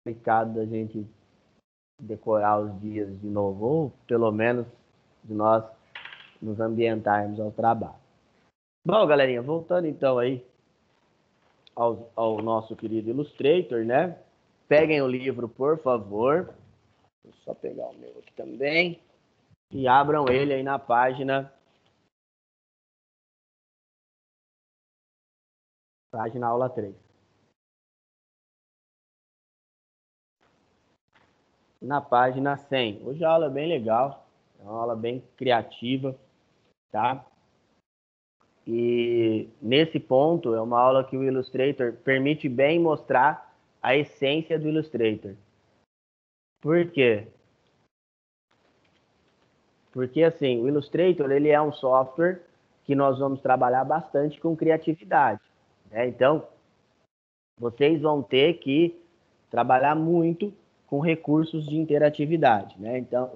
complicado da gente decorar os dias de novo, ou pelo menos de nós nos ambientarmos ao trabalho. Bom, galerinha, voltando então aí ao nosso querido Illustrator, né? Peguem o livro, por favor. Vou só pegar o meu aqui também. E abram ele aí na página aula 3. Na página 100. Hoje a aula é bem legal, é uma aula bem criativa, tá? E nesse ponto é uma aula que o Illustrator permite bem mostrar a essência do Illustrator. Por quê? Porque assim, o Illustrator ele é um software que nós vamos trabalhar bastante com criatividade, né? Então, vocês vão ter que trabalhar muito com recursos de interatividade, né? Então,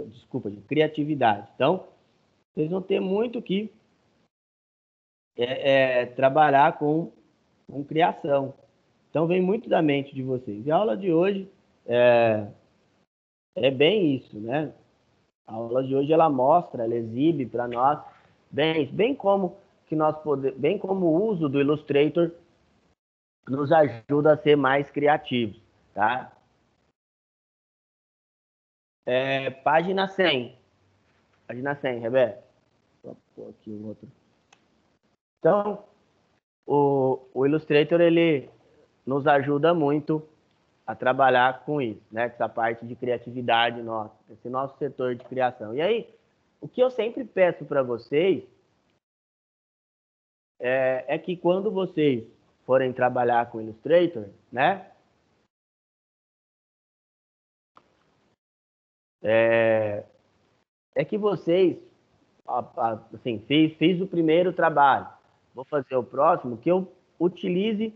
desculpa, de criatividade. Então, vocês vão ter muito que trabalhar com criação. Então, vem muito da mente de vocês. E a aula de hoje é bem isso, né? A aula de hoje ela mostra, ela exibe para nós bem como que bem como o uso do Illustrator nos ajuda a ser mais criativos, tá? Página 100. Página 100, Rebeca. Vou pôr aqui o outro. Então, o Illustrator, ele nos ajuda muito a trabalhar com isso, né? Essa parte de criatividade nossa, esse nosso setor de criação. E aí, o que eu sempre peço para vocês é que quando vocês forem trabalhar com Illustrator, né? É que vocês, assim, fiz o primeiro trabalho, vou fazer o próximo, que eu utilize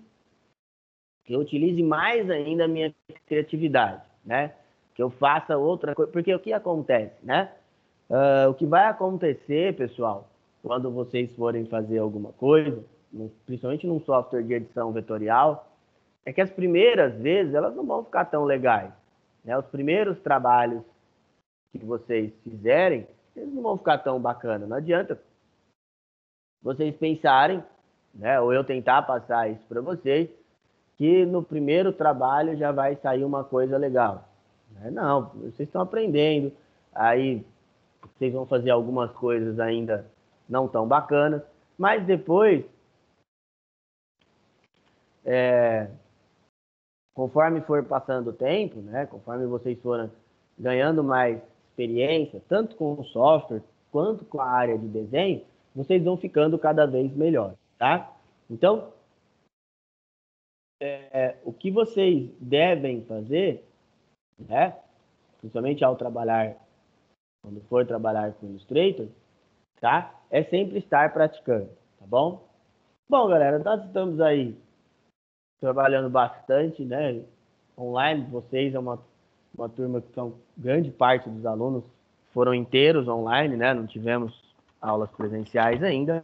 mais ainda a minha criatividade, né? Que eu faça outra coisa, porque o que acontece, né? O que vai acontecer, pessoal, quando vocês forem fazer alguma coisa, principalmente num software de edição vetorial, é que as primeiras vezes elas não vão ficar tão legais, né? Os primeiros trabalhos que vocês fizerem, eles não vão ficar tão bacana. Não adianta vocês pensarem, né? Ou eu tentar passar isso para vocês, que no primeiro trabalho já vai sair uma coisa legal. Não, vocês estão aprendendo, aí vocês vão fazer algumas coisas ainda não tão bacanas, mas depois, conforme for passando o tempo, né, conforme vocês forem ganhando mais experiência, tanto com o software quanto com a área de desenho, vocês vão ficando cada vez melhor, tá? Então, o que vocês devem fazer, né, principalmente ao trabalhar, quando for trabalhar com Illustrator, tá? É sempre estar praticando, tá bom? Bom, galera, nós estamos aí trabalhando bastante, né? Online, vocês é uma turma que são grande parte dos alunos foram inteiros online, né? Não tivemos aulas presenciais ainda.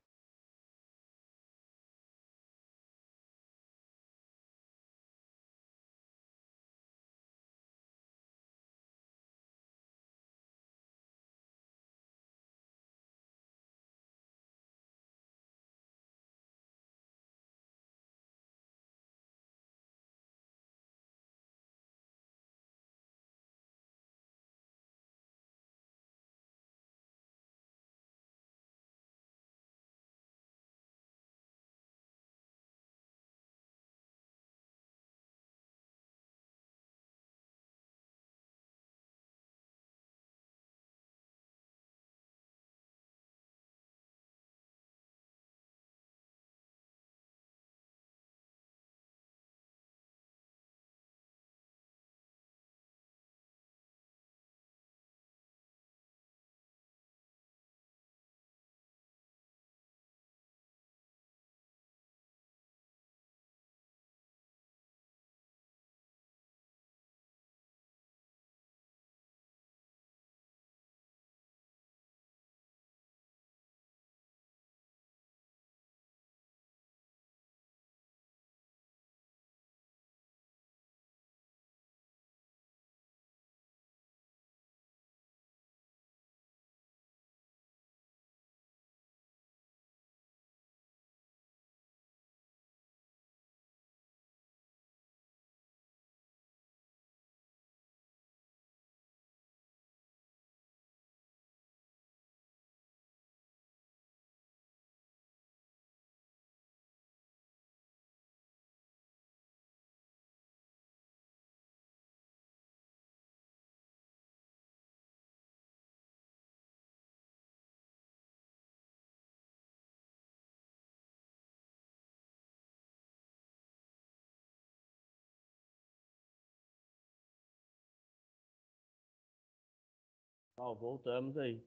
Ó, voltamos aí.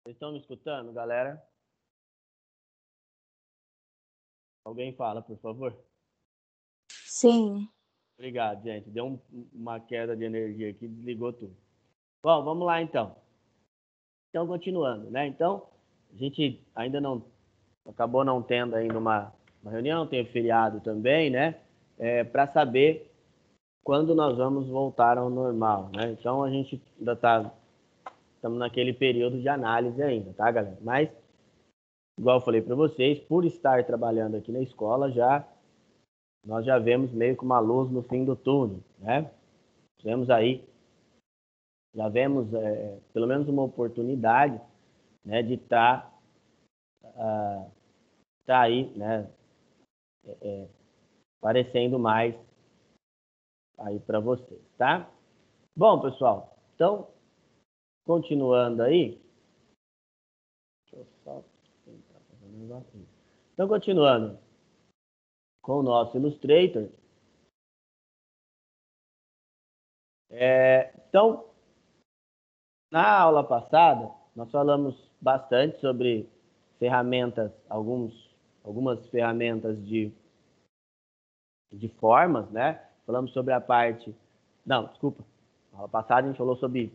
Vocês estão me escutando, galera? Alguém fala, por favor? Sim. Obrigado, gente. Deu uma queda de energia aqui, desligou tudo. Bom, vamos lá então. Então, continuando, né? Então, a gente ainda não acabou não tendo ainda uma reunião, tem feriado também, né? Para saber quando nós vamos voltar ao normal, né? Então, a gente ainda estamos naquele período de análise ainda, tá, galera? Mas, igual eu falei para vocês, por estar trabalhando aqui na escola, nós já vemos meio que uma luz no fim do túnel, né? Temos aí, já vemos pelo menos uma oportunidade, né, de estar aí, né, aparecendo mais aí para vocês, tá? Bom, pessoal, então, continuando aí, deixa eu só tentar fazer um negocinho. Então, continuando com o nosso Illustrator, então, na aula passada, nós falamos bastante sobre ferramentas, algumas ferramentas de formas, né? Falamos sobre a parte... Não, desculpa. Na aula passada a gente falou sobre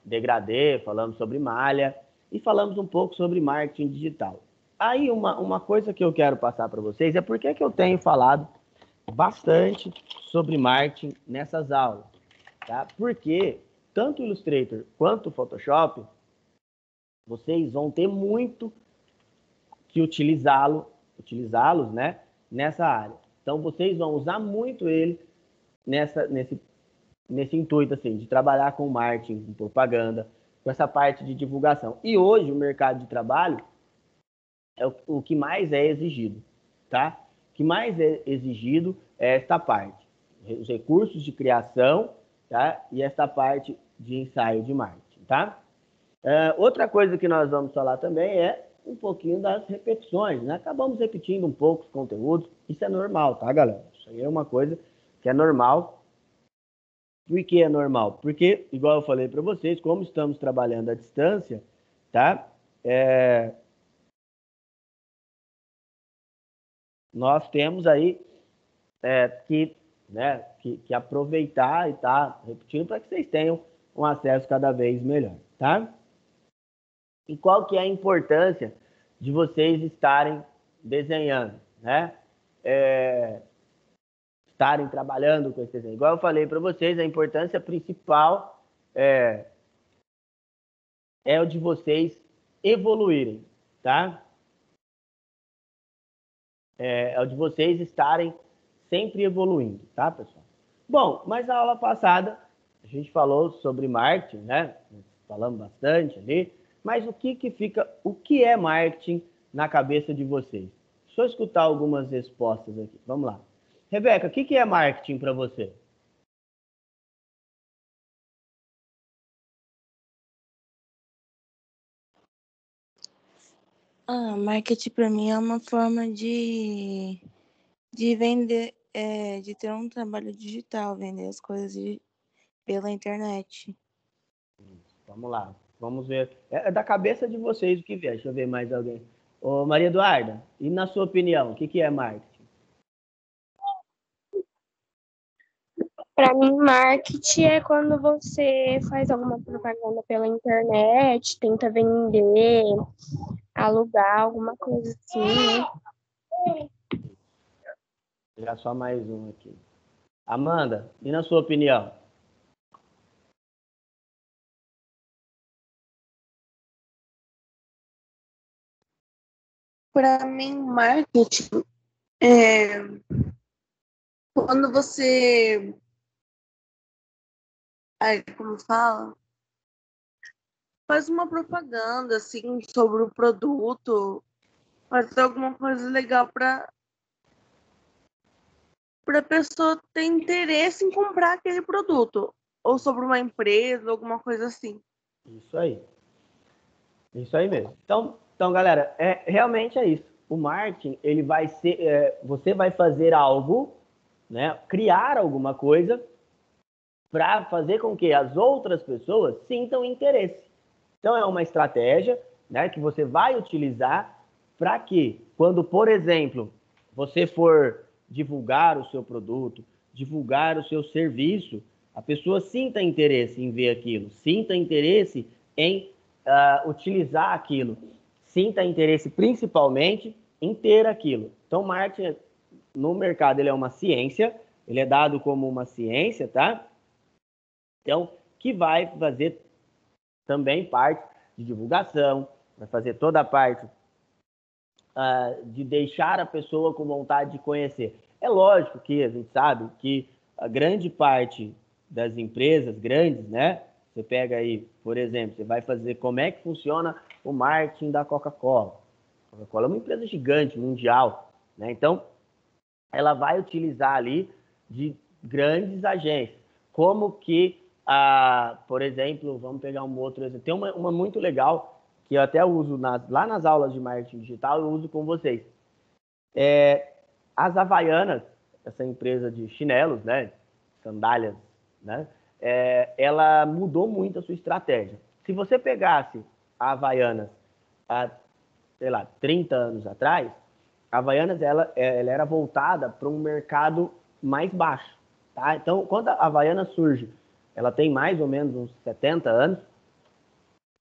degradê, falamos sobre malha e falamos um pouco sobre marketing digital. Aí uma coisa que eu quero passar para vocês é por que eu tenho falado bastante sobre marketing nessas aulas, tá? Porque tanto o Illustrator quanto o Photoshop, vocês vão ter muito que utilizá-los, né, nessa área. Então vocês vão usar muito ele nesse intuito assim de trabalhar com marketing, com propaganda, com essa parte de divulgação. E hoje o mercado de trabalho é o que mais é exigido, tá? O que mais é exigido é esta parte, os recursos de criação, tá? E esta parte de ensaio de marketing, tá? Outra coisa que nós vamos falar também é um pouquinho das repetições, né? Acabamos repetindo um pouco os conteúdos, isso é normal, tá, galera? Isso aí é uma coisa que é normal. Por que é normal? Porque, igual eu falei para vocês, como estamos trabalhando à distância, tá? Nós temos aí que aproveitar e tá repetindo para que vocês tenham um acesso cada vez melhor, tá? E qual que é a importância de vocês estarem desenhando, né? Estarem trabalhando com esse desenho. Igual eu falei para vocês, a importância principal é o de vocês evoluírem, tá? É o de vocês estarem sempre evoluindo, tá, pessoal? Bom, mas na aula passada a gente falou sobre marketing, né? Falamos bastante ali, mas o que é marketing na cabeça de vocês? Deixa eu escutar algumas respostas aqui. Vamos lá. Rebeca, o que é marketing para você? Marketing para mim é uma forma de vender, de ter um trabalho digital, vender as coisas pela internet. Vamos lá, vamos ver. É da cabeça de vocês o que vier. Deixa eu ver mais alguém. Ô, Maria Eduarda, e na sua opinião, o que é marketing? Para mim, marketing é quando você faz alguma propaganda pela internet, tenta vender, alugar, alguma coisa assim, né? Vou pegar só mais um aqui. Amanda, e na sua opinião? Para mim, marketing é quando você, como fala, faz uma propaganda assim sobre o produto, fazer alguma coisa legal para a pessoa ter interesse em comprar aquele produto, ou sobre uma empresa, alguma coisa assim. Isso aí. Isso aí mesmo. Então galera, realmente é isso. O marketing, ele vai ser, você vai fazer algo, né? Criar alguma coisa para fazer com que as outras pessoas sintam interesse. Então, é uma estratégia, né, que você vai utilizar para que, quando, por exemplo, você for divulgar o seu produto, divulgar o seu serviço, a pessoa sinta interesse em ver aquilo, sinta interesse em utilizar aquilo, sinta interesse principalmente em ter aquilo. Então, marketing no mercado ele é uma ciência, ele é dado como uma ciência, tá? Então, que vai fazer também parte de divulgação, vai fazer toda a parte de deixar a pessoa com vontade de conhecer. É lógico que a gente sabe que a grande parte das empresas grandes, né? Você pega aí, por exemplo, você vai fazer como é que funciona o marketing da Coca-Cola. A Coca-Cola é uma empresa gigante, mundial, né? Então, ela vai utilizar ali de grandes agências. Como que, por exemplo, vamos pegar um outro exemplo. Tem uma muito legal, que eu até uso lá nas aulas de marketing digital, eu uso com vocês. As Havaianas, essa empresa de chinelos, né? Sandálias, né? Ela mudou muito a sua estratégia. Se você pegasse a Havaianas há, sei lá, 30 anos atrás, a Havaianas ela era voltada para um mercado mais baixo. Tá? Então, quando a Havaianas surge, ela tem mais ou menos uns 70 anos,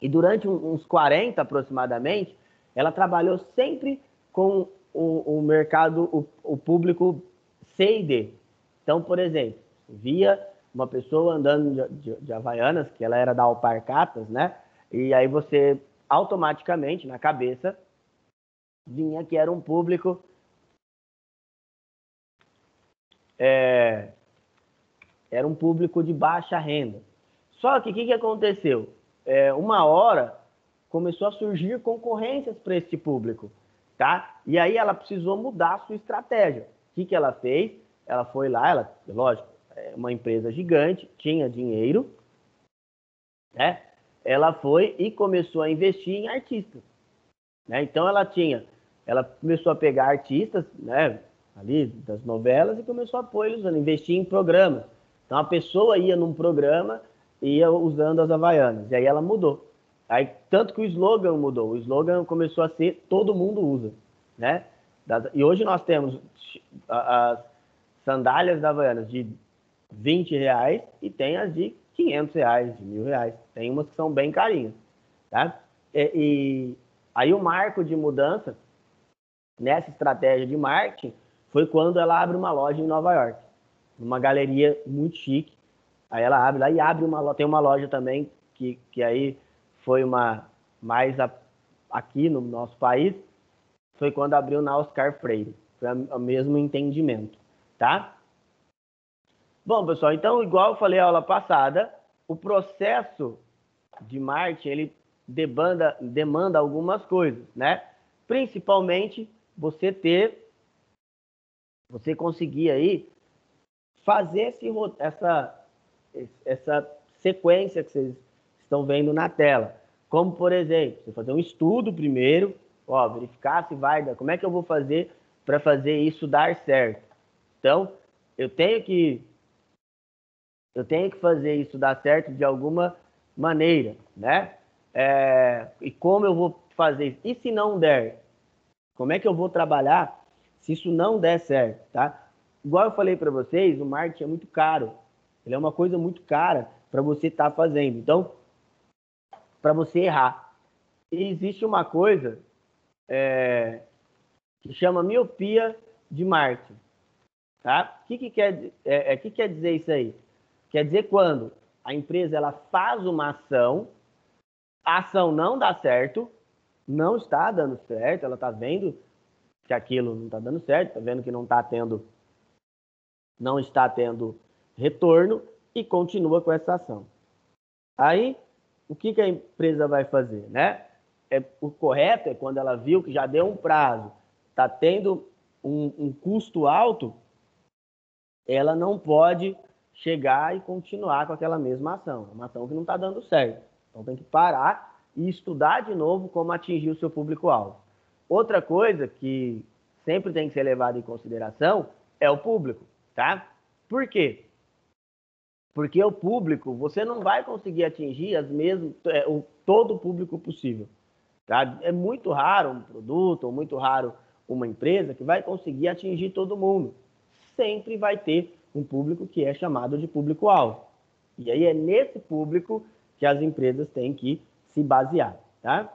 e durante uns 40 aproximadamente, ela trabalhou sempre com o mercado, o público C e D. Então, por exemplo, via uma pessoa andando de Havaianas, que ela era da Alpargatas, né? E aí você, automaticamente, na cabeça, vinha que era um público era um público de baixa renda. Só que o que aconteceu? Uma hora começou a surgir concorrências para esse público, tá? E aí ela precisou mudar a sua estratégia. O que ela fez? Ela foi lá, lógico, é uma empresa gigante, tinha dinheiro, né? Ela foi e começou a investir em artistas, né? Então ela começou a pegar artistas, né, ali das novelas e começou a pôr eles, investir em programas. Então a pessoa ia num programa e ia usando as Havaianas, e aí ela mudou. Aí, tanto que o slogan mudou, o slogan começou a ser todo mundo usa, né? E hoje nós temos as sandálias da Havaianas de R$ 20 e tem as de R$ 500, de R$ 1.000. Tem umas que são bem carinhas, tá? E aí o marco de mudança nessa estratégia de marketing foi quando ela abre uma loja em Nova York, numa galeria muito chique. Aí ela abre lá e abre tem uma loja também que aí foi aqui no nosso país, foi quando abriu na Oscar Freire. Foi o mesmo entendimento, tá? Bom, pessoal, então, igual eu falei na aula passada, o processo de marketing, ele demanda algumas coisas, né? Principalmente você conseguir aí fazer essa sequência que vocês estão vendo na tela. Como, por exemplo, você fazer um estudo primeiro, verificar se vai dar, como é que eu vou fazer para fazer isso dar certo. Então, eu tenho que fazer isso dar certo de alguma maneira, né? E como eu vou fazer isso? E se não der? Como é que eu vou trabalhar se isso não der certo, tá? Igual eu falei para vocês, o marketing é muito caro. Ele é uma coisa muito cara para você estar fazendo. Então, para você errar. E existe uma coisa que chama miopia de marketing, tá? O que quer dizer isso aí? Quer dizer quando a empresa ela faz uma ação, a ação não dá certo, não está dando certo, ela está vendo que aquilo não está dando certo, está vendo que não está tendo retorno e continua com essa ação. Aí, o que a empresa vai fazer, né? O correto é quando ela viu que já deu um prazo, está tendo um custo alto, ela não pode chegar e continuar com aquela mesma ação. É uma ação que não está dando certo. Então tem que parar e estudar de novo como atingir o seu público-alvo. Outra coisa que sempre tem que ser levada em consideração é o público, tá? Por quê? Porque o público, você não vai conseguir atingir todo o público possível. Tá? É muito raro um produto, ou muito raro uma empresa que vai conseguir atingir todo mundo. Sempre vai ter um público que é chamado de público-alvo. E aí é nesse público que as empresas têm que se basear. Tá?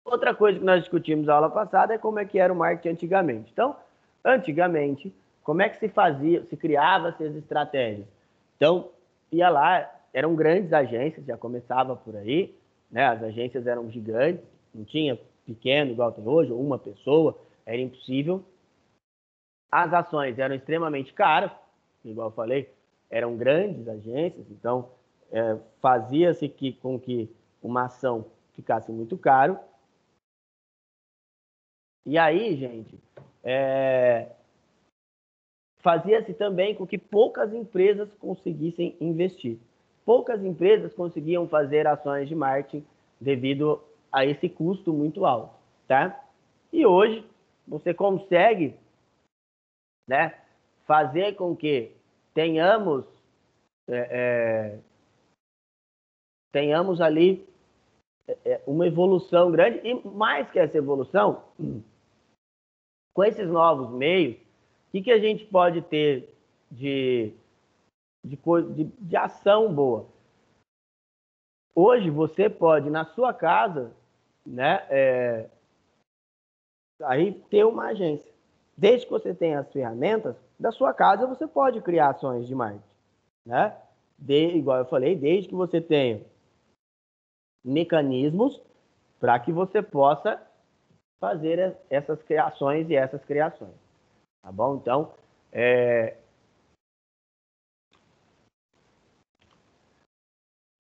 Outra coisa que nós discutimos na aula passada é como é que era o marketing antigamente. Então, antigamente, como é que se fazia, se criava essas estratégias? Então, ia lá, eram grandes agências, já começava por aí, né? As agências eram gigantes, não tinha pequeno igual tem hoje, ou uma pessoa, era impossível. As ações eram extremamente caras, igual eu falei, eram grandes agências, então fazia-se com que uma ação ficasse muito caro. E aí, gente, fazia-se também com que poucas empresas conseguissem investir. Poucas empresas conseguiam fazer ações de marketing devido a esse custo muito alto, tá? E hoje você consegue, né, fazer com que tenhamos ali uma evolução grande e mais que essa evolução, com esses novos meios, o que a gente pode ter de ação boa? Hoje você pode, na sua casa, né, aí ter uma agência. Desde que você tenha as ferramentas, da sua casa você pode criar ações de marketing. Né? Igual eu falei, desde que você tenha mecanismos para que você possa fazer essas criações e essas criações. Tá bom? Então,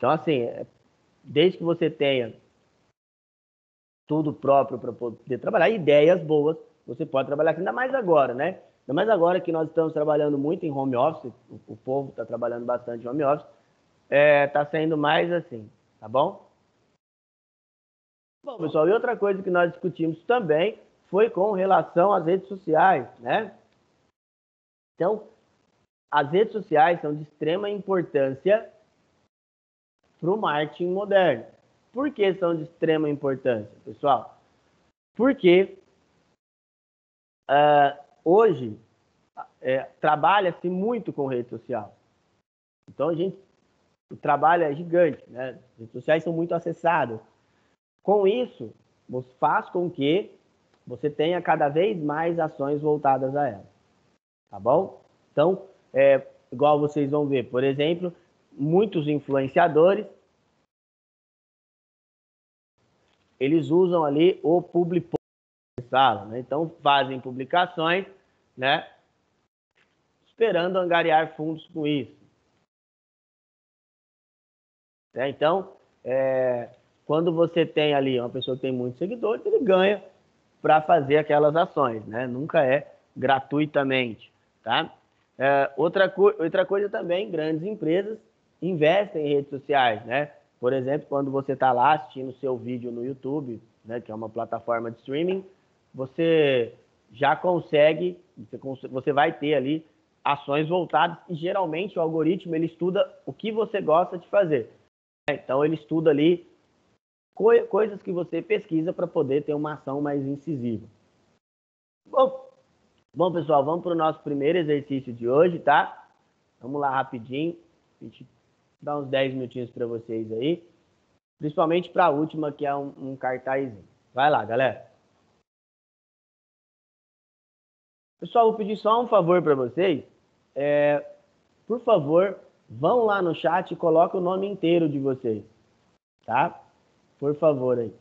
assim, desde que você tenha tudo próprio para poder trabalhar, ideias boas, você pode trabalhar, ainda mais agora, né? Ainda mais agora que nós estamos trabalhando muito em home office, o povo está trabalhando bastante em home office, está sendo mais assim, tá bom? Bom, pessoal, e outra coisa que nós discutimos também foi com relação às redes sociais, né? Então, as redes sociais são de extrema importância para o marketing moderno. Por que são de extrema importância, pessoal? Porque hoje trabalha-se muito com rede social. Então, o trabalho é gigante, né? As redes sociais são muito acessadas. Com isso, faz com que você tenha cada vez mais ações voltadas a ela. Tá bom? Então, igual vocês vão ver, por exemplo, muitos influenciadores, eles usam ali o public post, né? Então, fazem publicações, né? Esperando angariar fundos com isso. Então, quando você tem ali uma pessoa que tem muitos seguidores, ele ganha para fazer aquelas ações, né? Nunca é gratuitamente, tá? Outra coisa também, grandes empresas investem em redes sociais, né? Por exemplo, quando você está lá assistindo seu vídeo no YouTube, né, que é uma plataforma de streaming, você já consegue, você vai ter ali ações voltadas e geralmente o algoritmo ele estuda o que você gosta de fazer. Então ele estuda ali coisas que você pesquisa para poder ter uma ação mais incisiva. Bom, pessoal, vamos para o nosso primeiro exercício de hoje, tá? Vamos lá rapidinho. A gente dá uns 10 minutinhos para vocês aí. Principalmente para a última, que é um cartazinho. Vai lá, galera. Pessoal, vou pedir só um favor para vocês. Por favor, vão lá no chat e coloquem o nome inteiro de vocês. Tá? Por favor aí.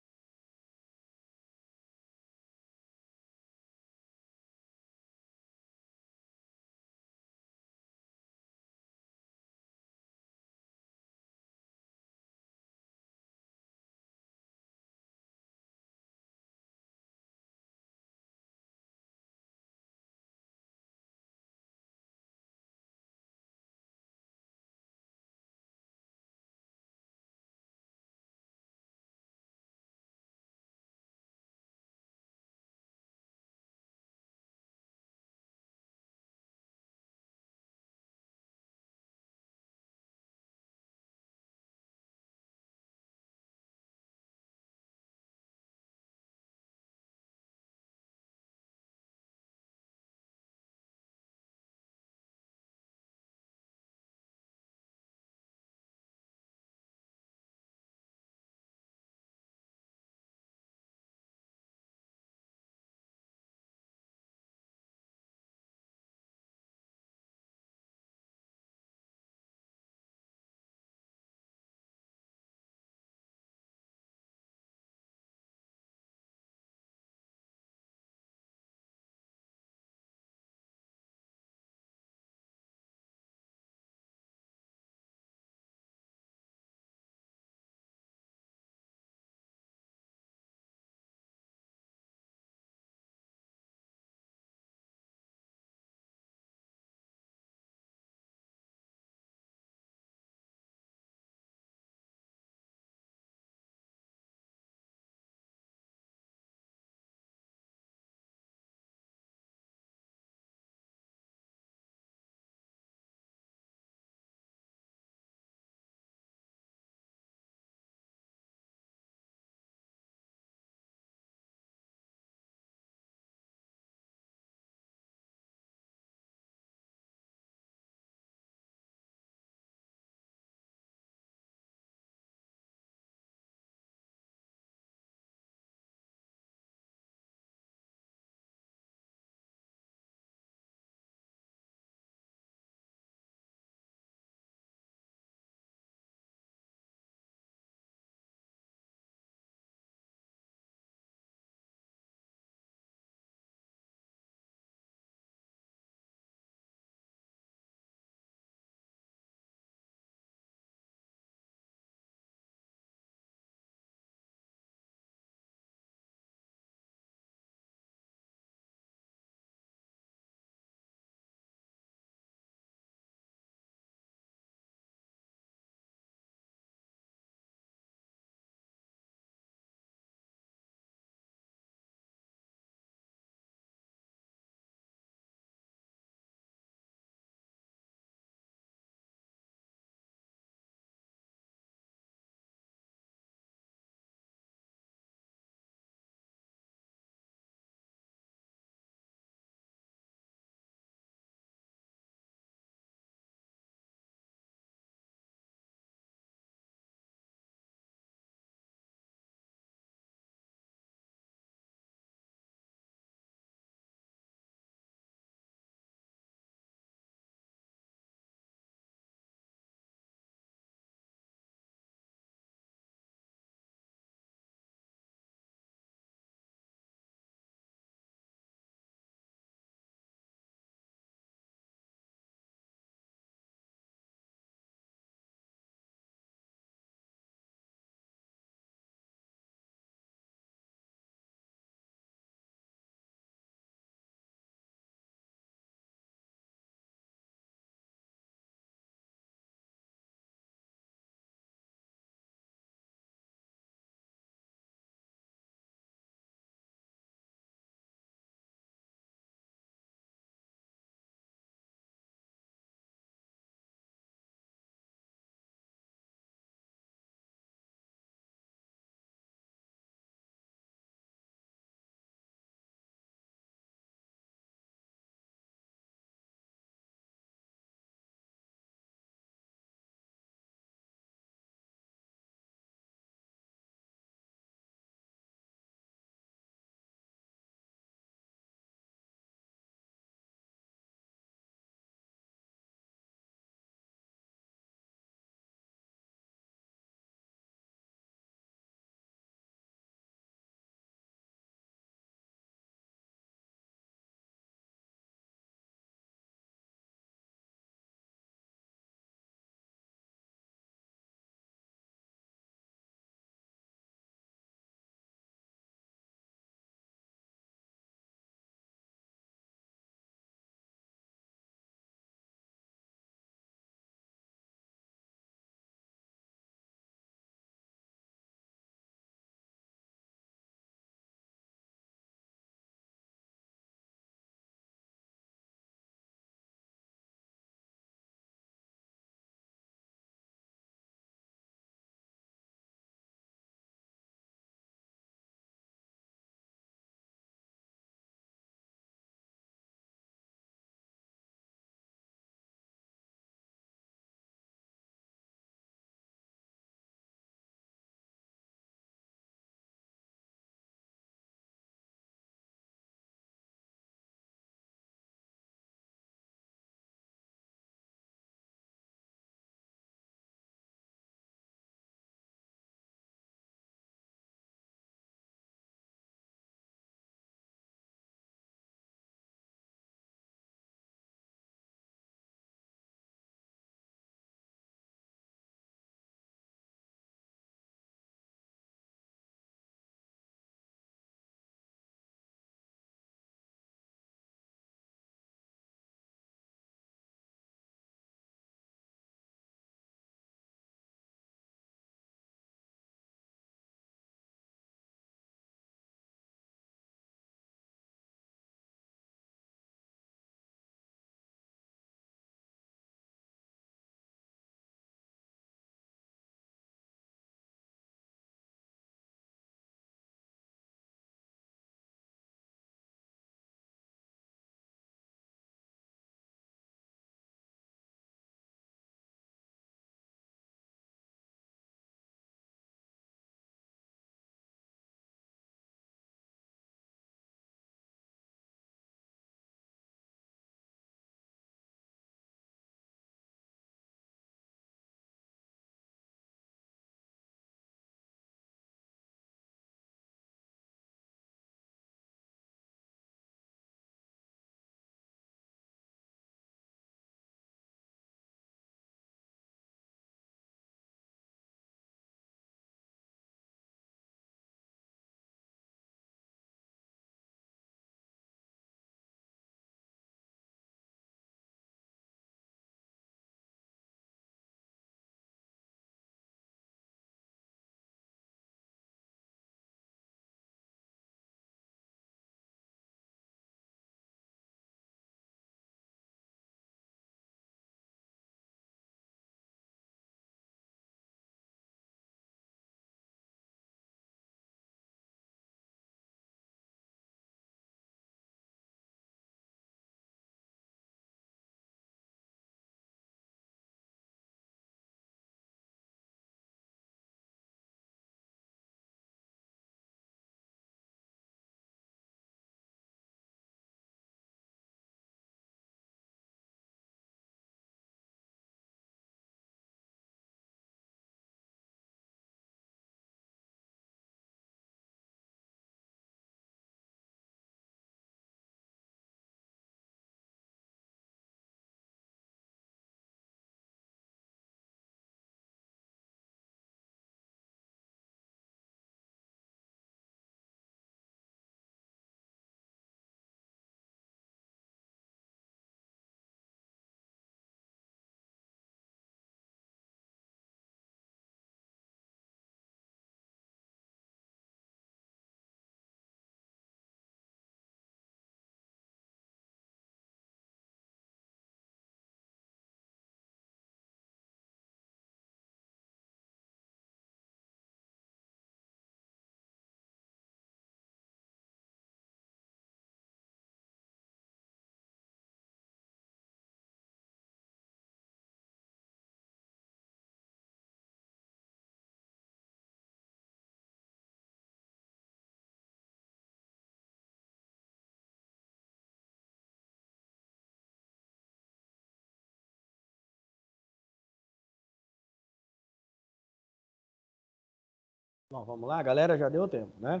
Bom, vamos lá, galera, já deu tempo, né?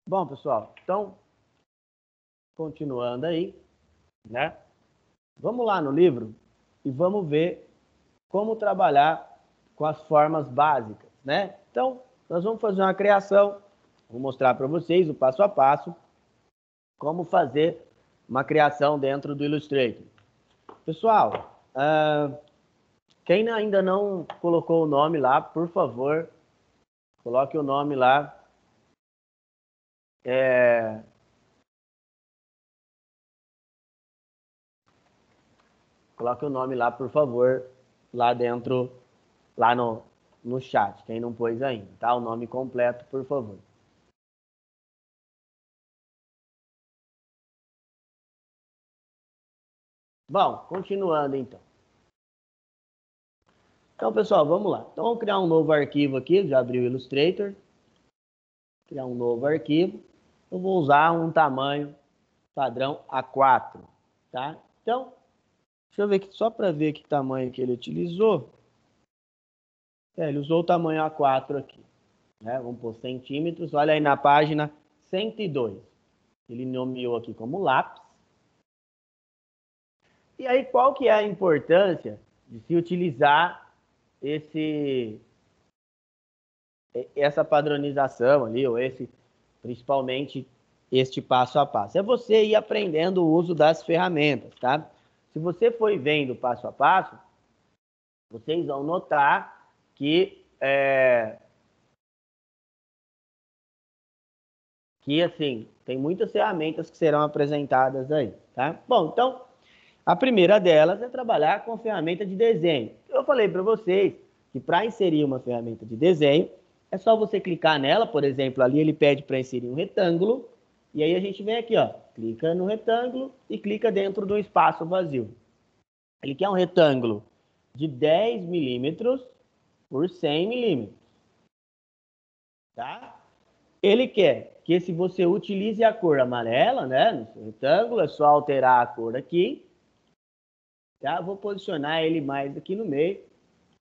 Bom, pessoal, então, continuando aí, né? Vamos lá no livro e vamos ver como trabalhar com as formas básicas, né? Então, nós vamos fazer uma criação, vou mostrar para vocês o passo a passo, como fazer uma criação dentro do Illustrator. Pessoal, quem ainda não colocou o nome lá, por favor, coloque o nome lá. Coloque o nome lá, por favor, lá dentro, lá no chat, quem não pôs ainda, tá? O nome completo, por favor. Bom, continuando então. Então, pessoal, vamos lá. Então, vamos criar um novo arquivo aqui, já abri o Illustrator. Criar um novo arquivo. Eu vou usar um tamanho padrão A4, tá? Então, deixa eu ver aqui, só para ver que tamanho que ele utilizou. Ele usou o tamanho A4 aqui, né? Vamos pôr centímetros. Olha aí na página 102. Ele nomeou aqui como lápis. E aí, qual que é a importância de se utilizar essa padronização ali, ou principalmente este passo a passo? É você ir aprendendo o uso das ferramentas, tá? Se você for vendo passo a passo, vocês vão notar que assim, tem muitas ferramentas que serão apresentadas aí, tá? Bom, então, a primeira delas é trabalhar com ferramenta de desenho. Eu falei para vocês que para inserir uma ferramenta de desenho, é só você clicar nela, por exemplo, ali ele pede para inserir um retângulo, e aí a gente vem aqui, ó, clica no retângulo e clica dentro do espaço vazio. Ele quer um retângulo de 10 milímetros por 100 milímetros, tá? Ele quer que se você utilize a cor amarela, né, no seu retângulo, é só alterar a cor aqui, tá? Vou posicionar ele mais aqui no meio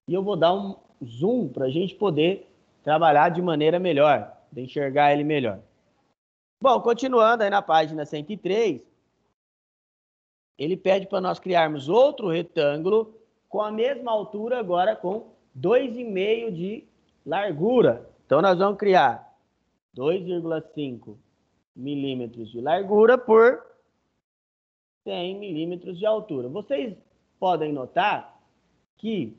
e eu vou dar um zoom para a gente poder trabalhar de maneira melhor, de enxergar ele melhor. Bom, continuando aí na página 103, ele pede para nós criarmos outro retângulo com a mesma altura, agora com 2,5 de largura. Então, nós vamos criar 2,5 milímetros de largura por 100 milímetros de altura. Vocês podem notar que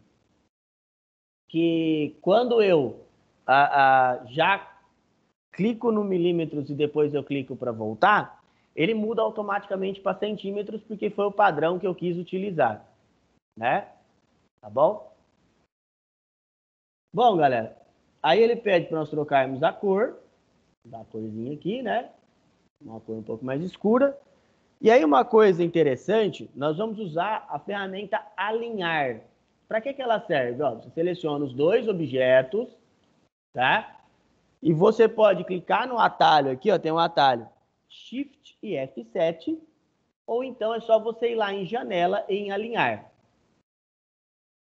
quando eu já clico no milímetros e depois eu clico para voltar, ele muda automaticamente para centímetros, porque foi o padrão que eu quis utilizar, né? Tá bom? Bom, galera, aí ele pede para nós trocarmos a cor, da corzinha aqui, né? Uma cor um pouco mais escura. E aí uma coisa interessante, nós vamos usar a ferramenta alinhar. Para que ela serve? Ó, você seleciona os dois objetos, tá? E você pode clicar no atalho aqui, ó, tem um atalho Shift e F7, ou então é só você ir lá em janela e em alinhar.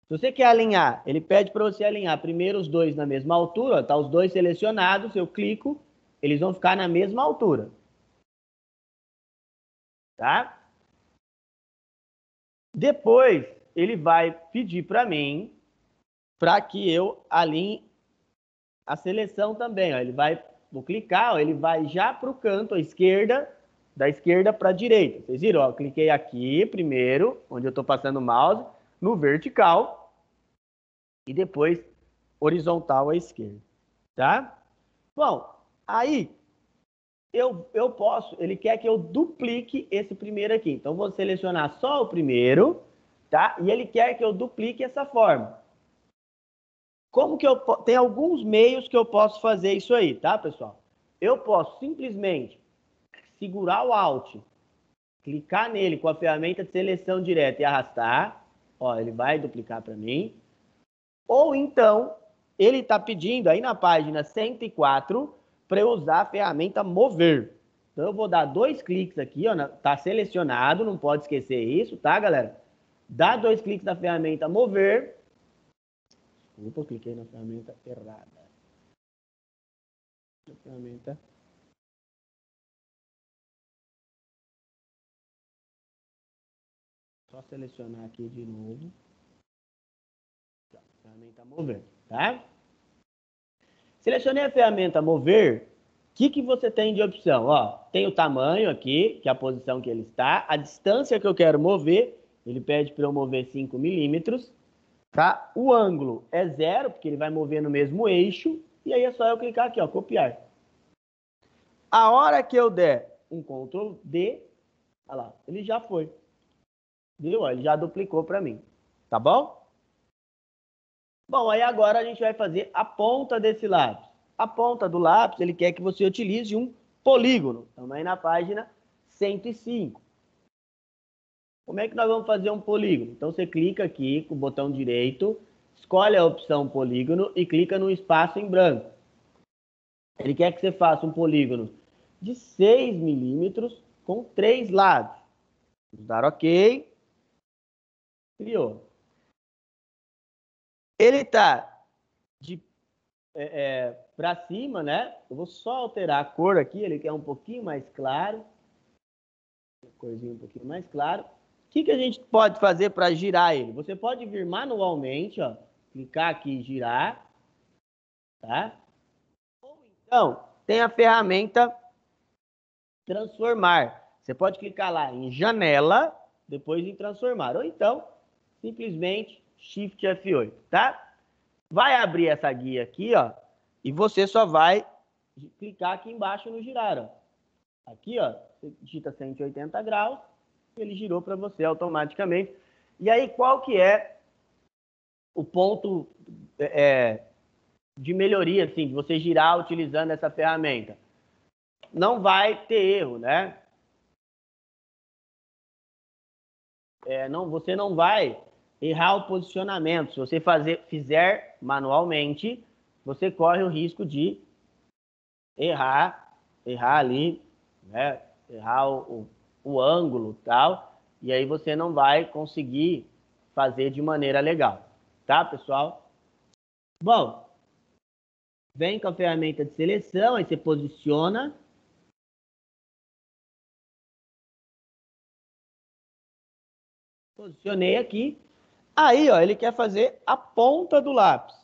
Se você quer alinhar, ele pede para você alinhar primeiro os dois na mesma altura, ó, tá os dois selecionados, eu clico, eles vão ficar na mesma altura. Tá? Depois, ele vai pedir para mim para que eu alinhe a seleção também. Ó. Vou clicar, ó, ele vai já para o canto à esquerda, da esquerda para a direita. Vocês viram? Ó, eu cliquei aqui primeiro, onde eu estou passando o mouse, no vertical, e depois horizontal à esquerda. Tá? Bom, aí eu posso, ele quer que eu duplique esse primeiro aqui. Então, vou selecionar só o primeiro, tá? E ele quer que eu duplique essa forma. Como que tem alguns meios que eu posso fazer isso aí, tá, pessoal? Eu posso simplesmente segurar o Alt, clicar nele com a ferramenta de seleção direta e arrastar. Ó, ele vai duplicar para mim. Ou então, ele está pedindo aí na página 104 para eu usar a ferramenta mover. Então, eu vou dar 2 cliques aqui, ó, tá selecionado, não pode esquecer isso, tá, galera? Dá 2 cliques na ferramenta mover. Desculpa, eu cliquei na ferramenta errada. A ferramenta. Só selecionar aqui de novo. Ferramenta mover, tá? Selecionei a ferramenta mover. O que você tem de opção? Ó, tem o tamanho aqui, que é a posição que ele está. A distância que eu quero mover, ele pede para eu mover 5 milímetros. Tá? O ângulo é 0, porque ele vai mover no mesmo eixo. E aí é só eu clicar aqui, ó, copiar. A hora que eu der um Ctrl D, olha lá, ele já foi. Viu? Ele já duplicou para mim. Tá bom? Bom, aí agora a gente vai fazer a ponta desse lápis. A ponta do lápis, ele quer que você utilize um polígono. Estamos aí na página 105. Como é que nós vamos fazer um polígono? Então, você clica aqui com o botão direito, escolhe a opção polígono e clica no espaço em branco. Ele quer que você faça um polígono de 6 milímetros com 3 lados. Vamos dar OK. Criou. Ele está de para cima, né? Eu vou só alterar a cor aqui, ele quer um pouquinho mais claro. Corzinho um pouquinho mais claro. O que a gente pode fazer para girar ele? Você pode vir manualmente, ó, clicar aqui e girar, tá? Ou então, tem a ferramenta transformar. Você pode clicar lá em janela, depois em transformar. Ou então, simplesmente Shift F8, tá? Vai abrir essa guia aqui, ó, e você só vai clicar aqui embaixo no girar, ó. Aqui, ó, você digita 180 graus, ele girou para você automaticamente. E aí, qual que é o ponto de melhoria, assim, de você girar utilizando essa ferramenta? Não vai ter erro, né? Você não vai errar o posicionamento. Se você fizer manualmente, você corre o risco de errar ali, né? Errar o ângulo e tal, e aí você não vai conseguir fazer de maneira legal, tá, pessoal? Bom, vem com a ferramenta de seleção, aí você posiciona. Posicionei aqui. Aí, ó, ele quer fazer a ponta do lápis.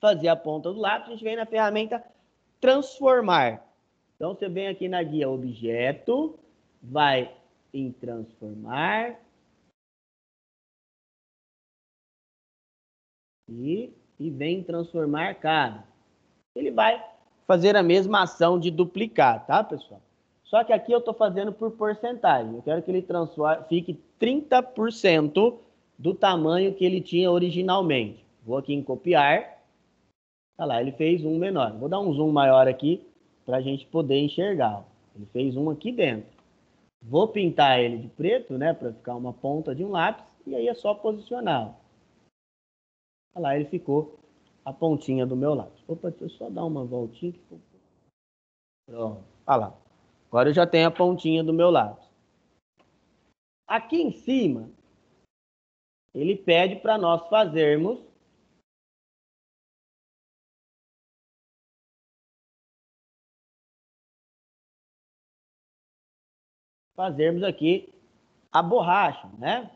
Fazer a ponta do lápis, a gente vem na ferramenta transformar. Então, você vem aqui na guia objeto, vai em transformar. E vem em transformar cada. Ele vai fazer a mesma ação de duplicar, tá, pessoal? Só que aqui eu estou fazendo por porcentagem. Eu quero que ele fique 30% do tamanho que ele tinha originalmente. Vou aqui em copiar. Olha lá, ele fez um menor. Vou dar um zoom maior aqui para a gente poder enxergar. Ele fez um aqui dentro. Vou pintar ele de preto, né, para ficar uma ponta de um lápis. E aí é só posicionar. Olha lá, ele ficou a pontinha do meu lápis. Opa, deixa eu só dar uma voltinha. Pronto. Olha lá. Agora eu já tenho a pontinha do meu lápis. Aqui em cima, ele pede para nós fazermos aqui a borracha, né?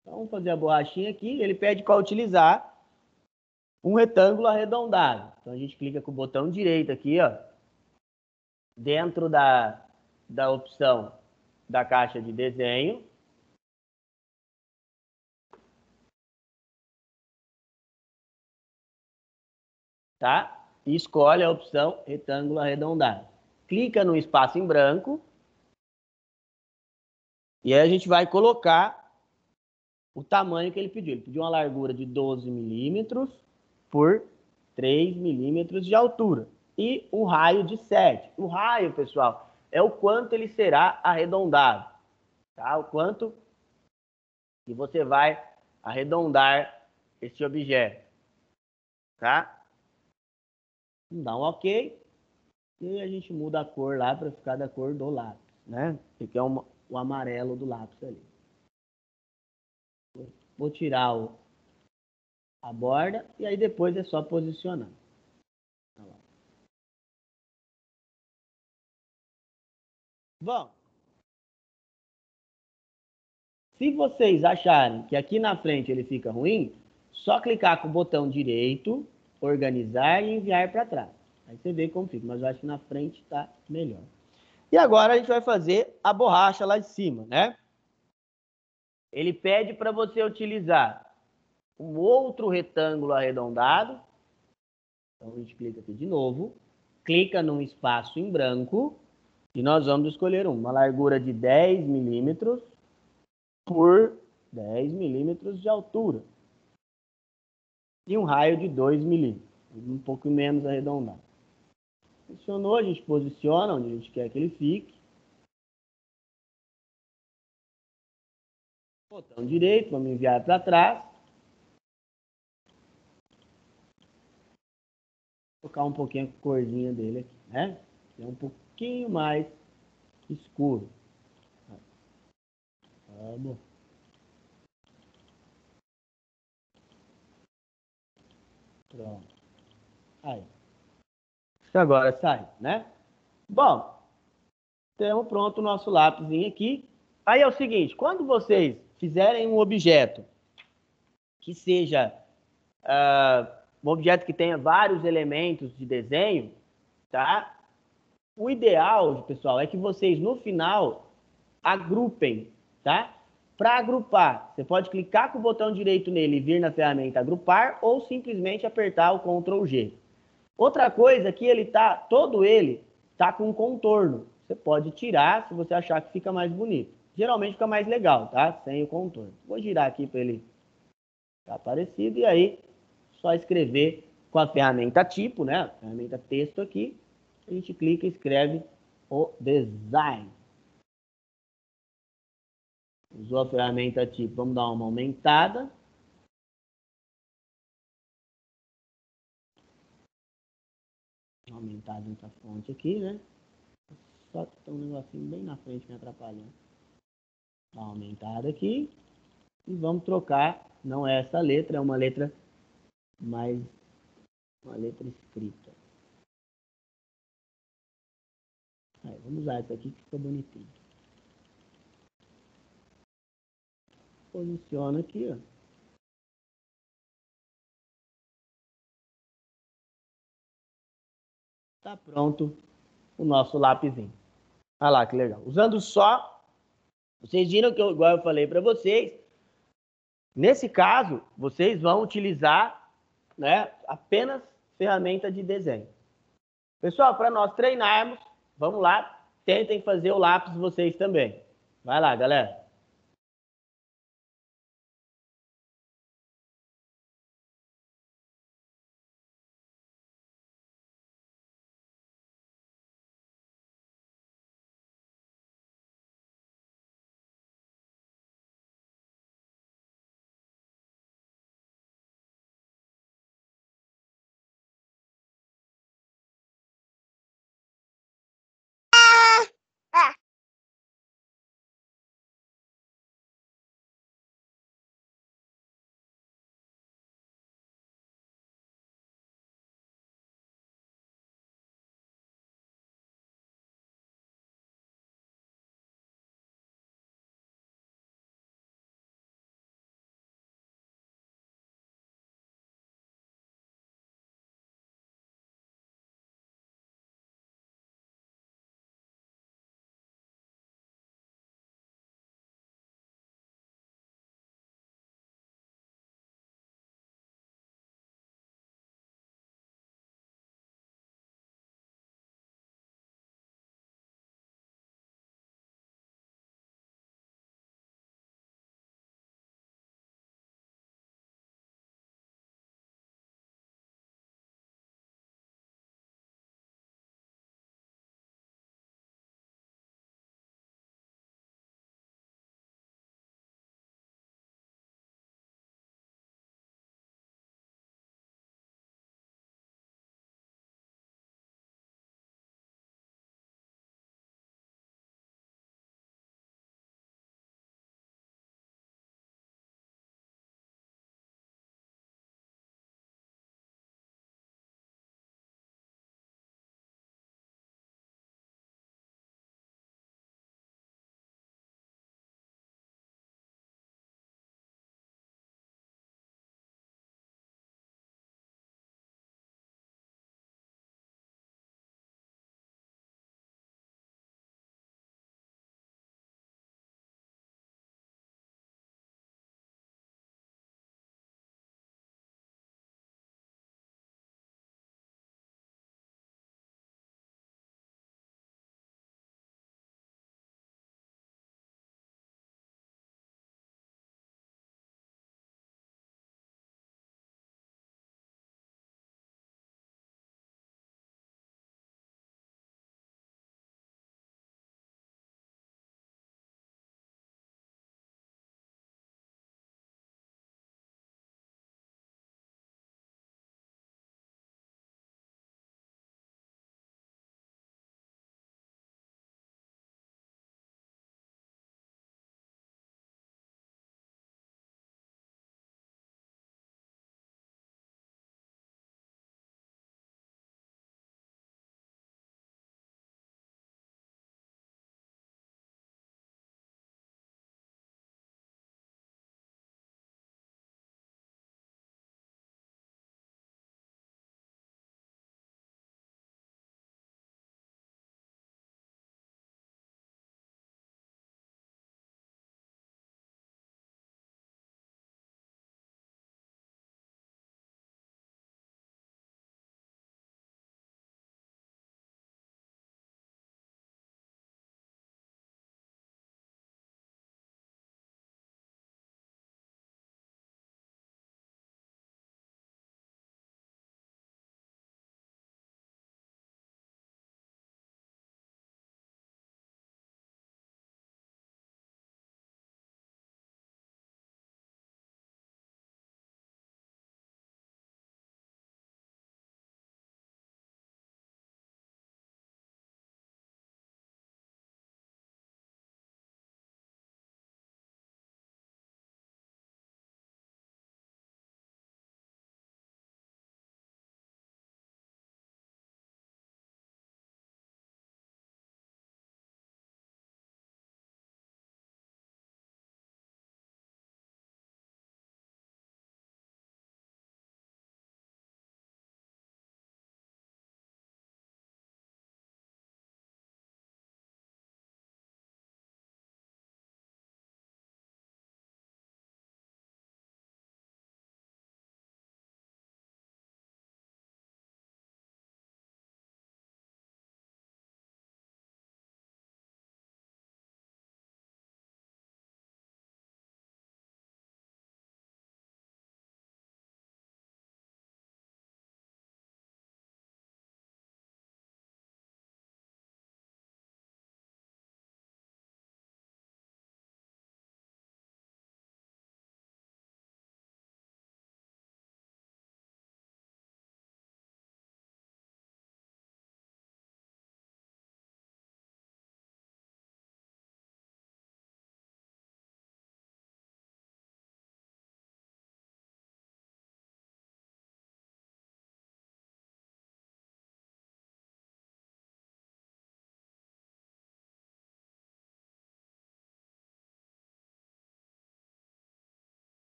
Então, vamos fazer a borrachinha aqui. Ele pede para utilizar um retângulo arredondado. Então, a gente clica com o botão direito aqui, ó, dentro da opção da caixa de desenho. Tá? E escolhe a opção retângulo arredondado. Clica no espaço em branco. E aí a gente vai colocar o tamanho que ele pediu. Ele pediu uma largura de 12 milímetros por 3 milímetros de altura. E um raio de 7. O raio, pessoal, é o quanto ele será arredondado. Tá? O quanto que você vai arredondar esse objeto. Tá? Vamos dar um OK. E a gente muda a cor lá para ficar da cor do lápis, né? Que é o amarelo do lápis ali. Vou tirar a borda e aí depois é só posicionar. Bom, se vocês acharem que aqui na frente ele fica ruim, só clicar com o botão direito, organizar e enviar para trás. Aí você vê como fica, mas eu acho que na frente está melhor. E agora a gente vai fazer a borracha lá de cima, né? Ele pede para você utilizar um outro retângulo arredondado. Então a gente clica aqui de novo, clica num espaço em branco e nós vamos escolher uma largura de 10 milímetros por 10 milímetros de altura e um raio de 2 milímetros, um pouco menos arredondado. Funcionou, a gente posiciona onde a gente quer que ele fique. Botão direito, vamos enviar para trás. Vou colocar um pouquinho a corzinha dele aqui, né? É um pouquinho mais escuro. Vamos. Pronto. Aí. Agora sai, né? Bom, temos pronto o nosso lápisinho aqui. Aí é o seguinte, quando vocês fizerem um objeto que seja um objeto que tenha vários elementos de desenho, tá? O ideal, pessoal, é que vocês no final agrupem, tá? Para agrupar, você pode clicar com o botão direito nele e vir na ferramenta agrupar ou simplesmente apertar o Ctrl G. Outra coisa que ele tá, todo ele tá com contorno. Você pode tirar se você achar que fica mais bonito. Geralmente fica mais legal, tá? Sem o contorno. Vou girar aqui para ele ficar parecido e aí só escrever com a ferramenta tipo, né? A ferramenta texto aqui. A gente clica e escreve o design. Usou a ferramenta tipo, vamos dar uma aumentada. Aumentar essa fonte aqui, né? Só que tem um negocinho bem na frente me atrapalhando. Dá uma aumentada aqui. E vamos trocar, não é essa letra, é uma letra mais, uma letra escrita. Aí, vamos usar essa aqui que fica bonitinho. Posiciona aqui, ó. Tá pronto o nosso lapisinho. Olha lá que legal. Usando só, vocês viram que, igual eu falei para vocês, nesse caso, vocês vão utilizar, né, apenas ferramenta de desenho. Pessoal, para nós treinarmos, vamos lá, tentem fazer o lápis vocês também. Vai lá, galera.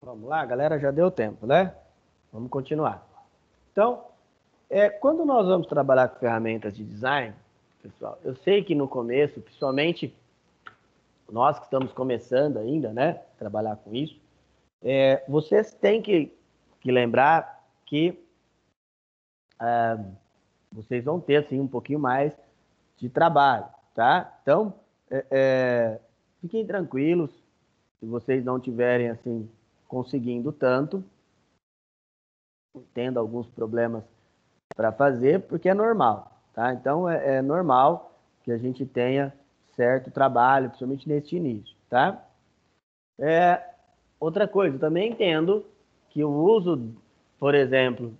Vamos lá, galera, já deu tempo, né? Vamos continuar. Então, quando nós vamos trabalhar com ferramentas de design, pessoal, eu sei que no começo, principalmente nós que estamos começando ainda, né, trabalhar com isso, vocês têm que lembrar que vocês vão ter, assim, um pouquinho mais de trabalho, tá? Então, fiquem tranquilos, se vocês não tiverem, assim, conseguindo tanto, tendo alguns problemas para fazer, porque é normal, tá? Então, é normal que a gente tenha certo trabalho, principalmente neste início, tá? Outra coisa, eu também entendo que o uso, por exemplo,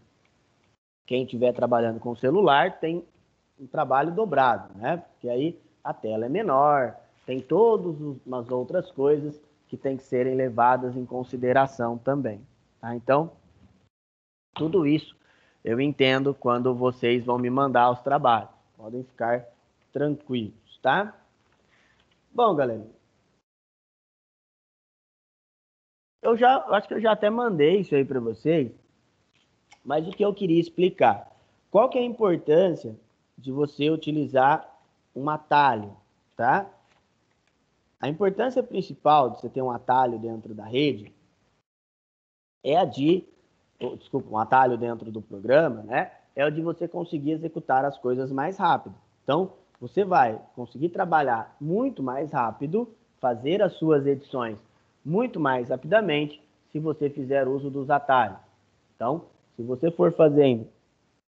quem estiver trabalhando com celular tem um trabalho dobrado, né? Porque aí a tela é menor, tem todas umas outras coisas que tem que serem levadas em consideração também, tá? Então, tudo isso eu entendo quando vocês vão me mandar os trabalhos. Podem ficar tranquilos, tá? Bom, galera, eu acho que eu já até mandei isso aí para vocês, mas o que eu queria explicar? Qual que é a importância de você utilizar um atalho, tá? A importância principal de você ter um atalho dentro da rede é um atalho dentro do programa, né? É o de você conseguir executar as coisas mais rápido. Então, você vai conseguir trabalhar muito mais rápido, fazer as suas edições muito mais rapidamente, se você fizer uso dos atalhos. Então, se você for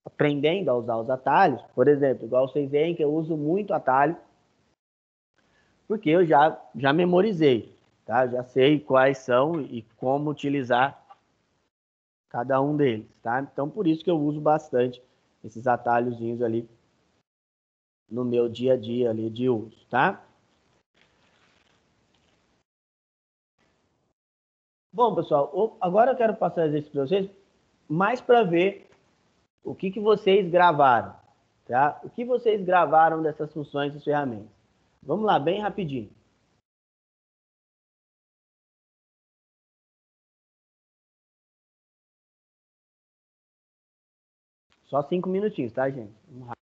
aprendendo a usar os atalhos, por exemplo, igual vocês veem que eu uso muito atalho, porque eu já memorizei, tá? Já sei quais são e como utilizar cada um deles, tá? Então, por isso que eu uso bastante esses atalhozinhos ali no meu dia a dia ali de uso, tá? Bom, pessoal, agora eu quero passar exercício para vocês, mais para ver o que vocês gravaram, tá? O que vocês gravaram dessas funções e ferramentas. Vamos lá, bem rapidinho. Só 5 minutinhos, tá, gente? Vamos rápido.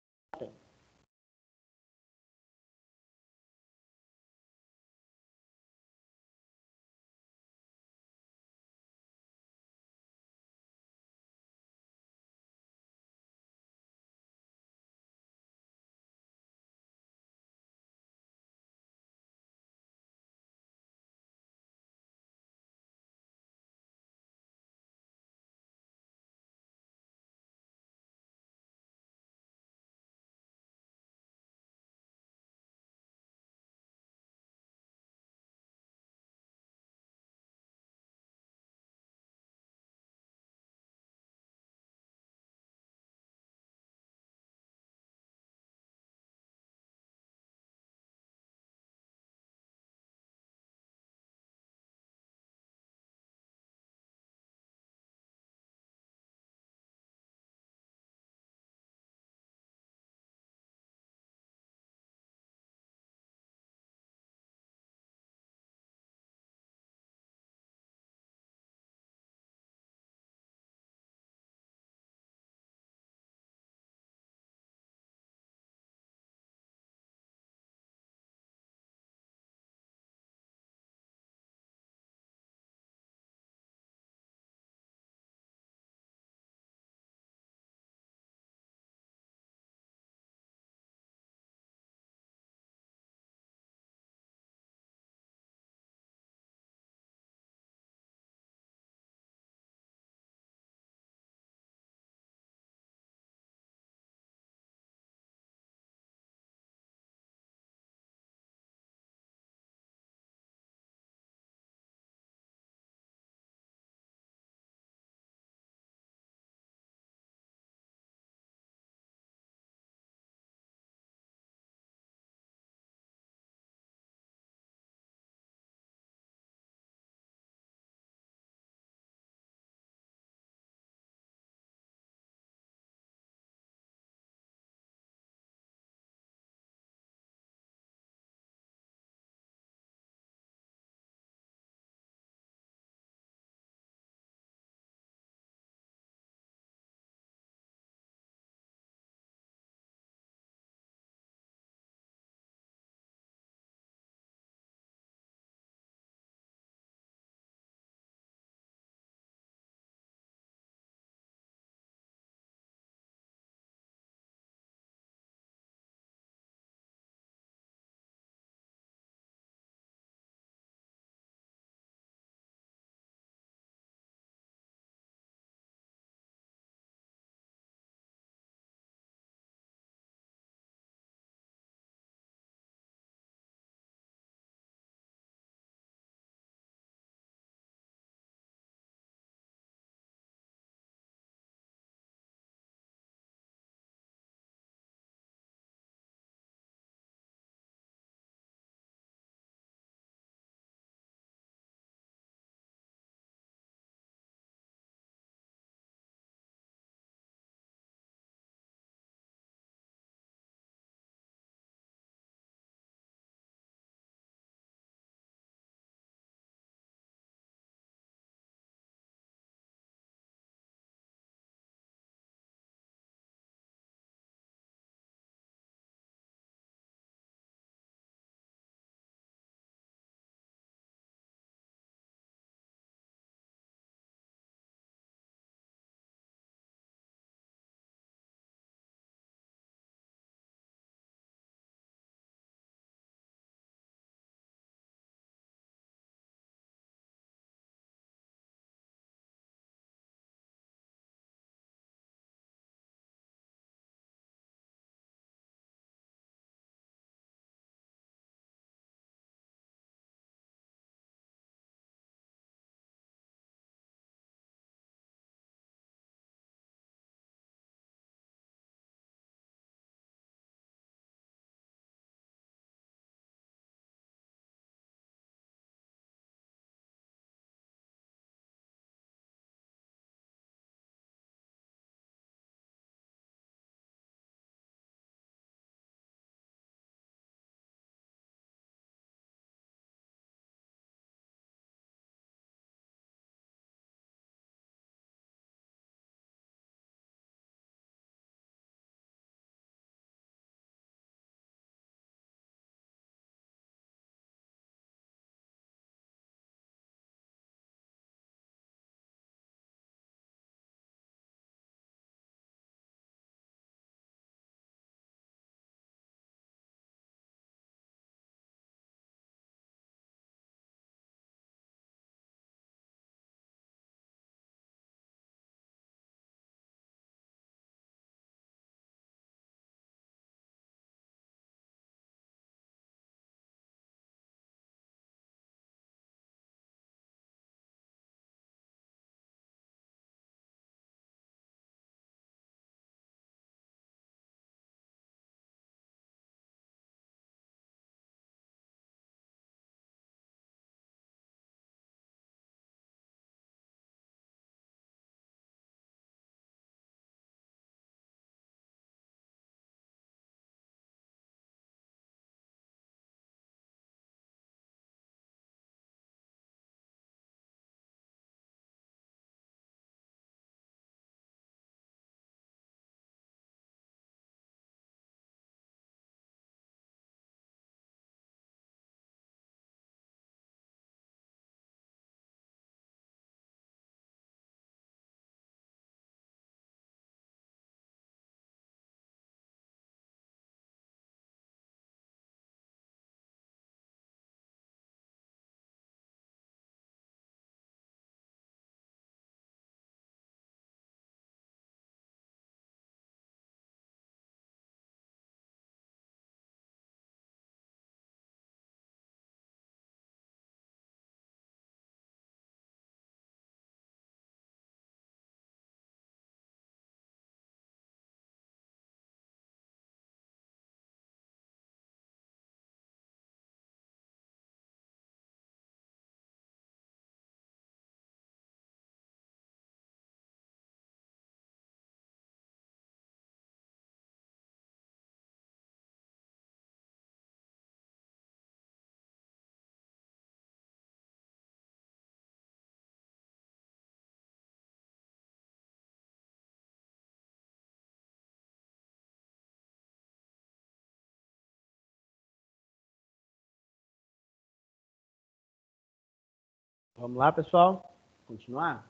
Vamos lá, pessoal? Continuar?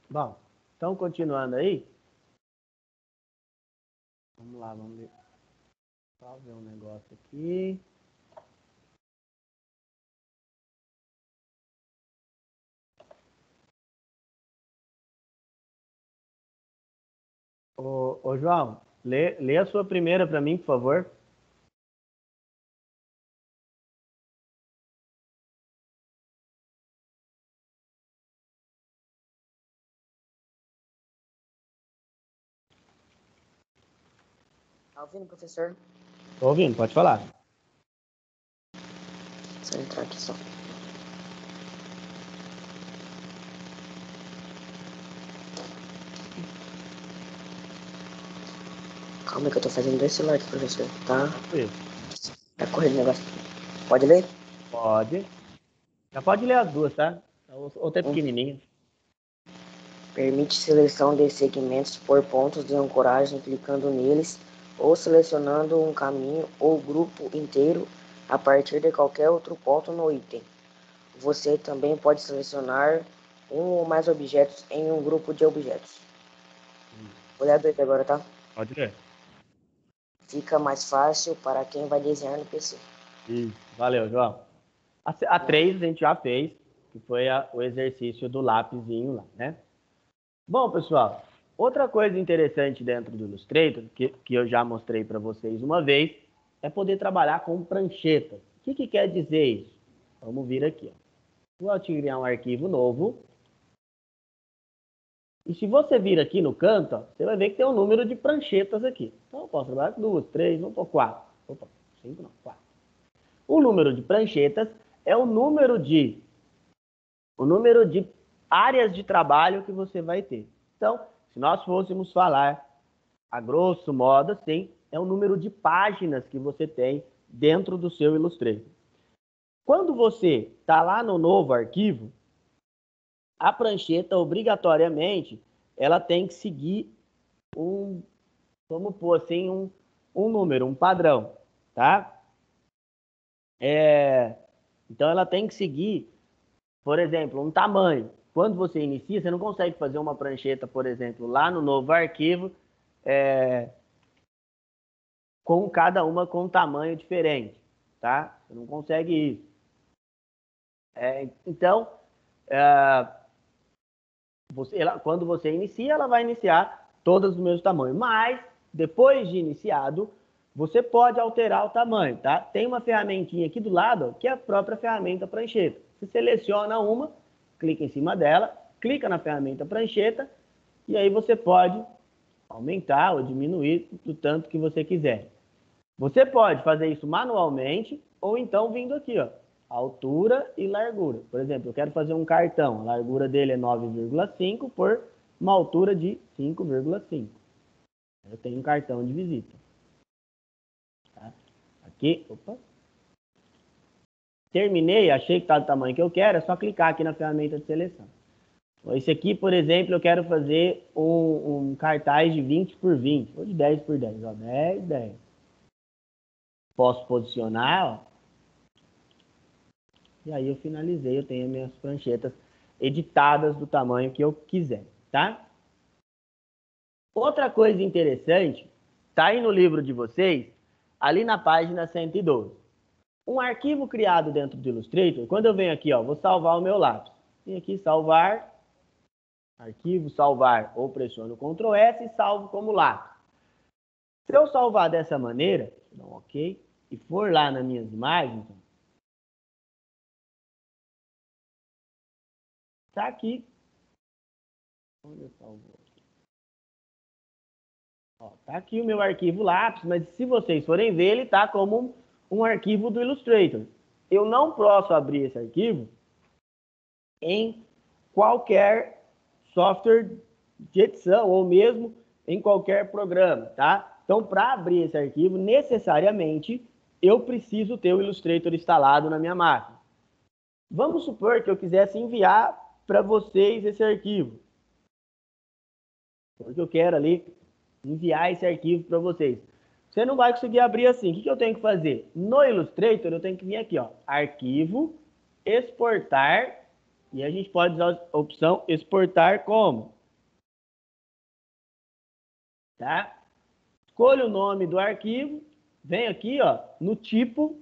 Bom, então continuando aí. Vamos lá, vamos ver. Só ver um negócio aqui. Ô João, lê a sua primeira para mim, por favor. Tá ouvindo, professor? Tô ouvindo, pode falar. Só entrar aqui só. Calma aí que eu tô fazendo 2 celulares aqui, professor, tá? Isso. Tá correndo o negócio. Pode ler? Pode. Já pode ler as duas, tá? Outra é pequenininha. Permite seleção de segmentos por pontos de ancoragem clicando neles ou selecionando um caminho ou grupo inteiro a partir de qualquer outro ponto no item. Você também pode selecionar um ou mais objetos em um grupo de objetos. Vou ler a dois agora, tá? Pode ler. Fica mais fácil para quem vai desenhar no PC. Isso. Valeu, João. A 3 a gente já fez, que foi o exercício do lápisinho lá, né? Bom, pessoal, outra coisa interessante dentro do Illustrator, que eu já mostrei para vocês uma vez, é poder trabalhar com pranchetas. O que quer dizer isso? Vamos vir aqui. Ó. Vou criar um arquivo novo. E se você vir aqui no canto, ó, você vai ver que tem um número de pranchetas aqui. Então, eu posso trabalhar com 2, 3, vamos por 4. Opa, 5 não, 4. O número de pranchetas é o número de áreas de trabalho que você vai ter. Então, se nós fôssemos falar a grosso modo, assim, é o número de páginas que você tem dentro do seu Illustrator. Quando você está lá no novo arquivo, a prancheta, obrigatoriamente, ela tem que seguir vamos pôr assim, um número, um padrão, tá? Então, ela tem que seguir, por exemplo, um tamanho. Quando você inicia, você não consegue fazer uma prancheta, por exemplo, lá no novo arquivo, com cada uma com um tamanho diferente, tá? Você não consegue isso. Então, quando você inicia, ela vai iniciar todas do mesmo tamanho. Mas, depois de iniciado, você pode alterar o tamanho, tá? Tem uma ferramentinha aqui do lado, ó, que é a própria ferramenta prancheta. Você seleciona uma, clica em cima dela, clica na ferramenta prancheta, e aí você pode aumentar ou diminuir do tanto que você quiser. Você pode fazer isso manualmente, ou então vindo aqui, ó, altura e largura. Por exemplo, eu quero fazer um cartão, a largura dele é 9,5 por uma altura de 5,5. Eu tenho um cartão de visita. Tá? Aqui, opa. Terminei, achei que está do tamanho que eu quero, é só clicar aqui na ferramenta de seleção. Esse aqui, por exemplo, eu quero fazer um cartaz de 20 por 20, ou de 10 por 10, ó, 10, 10. Posso posicionar, ó. E aí eu finalizei, eu tenho as minhas pranchetas editadas do tamanho que eu quiser, tá? Outra coisa interessante, tá aí no livro de vocês, ali na página 112. Um arquivo criado dentro do Illustrator, quando eu venho aqui, ó, vou salvar o meu lápis. Vem aqui, salvar, arquivo, salvar, ou pressiono Ctrl S e salvo como lápis. Se eu salvar dessa maneira, dá um OK, e for lá nas minhas imagens, tá aqui. Onde eu salvo? Ó, tá aqui o meu arquivo lápis, mas se vocês forem ver, ele tá como um arquivo do Illustrator. Eu não posso abrir esse arquivo em qualquer software de edição ou mesmo em qualquer programa, tá? Então, para abrir esse arquivo, necessariamente, eu preciso ter o Illustrator instalado na minha máquina. Vamos supor que eu quisesse enviar para vocês esse arquivo. Porque eu quero ali enviar esse arquivo para vocês. você não vai conseguir abrir assim. O que eu tenho que fazer? No Illustrator, eu tenho que vir aqui, ó, arquivo, exportar, e a gente pode usar a opção exportar como, tá? Escolho o nome do arquivo, venho aqui, ó, no tipo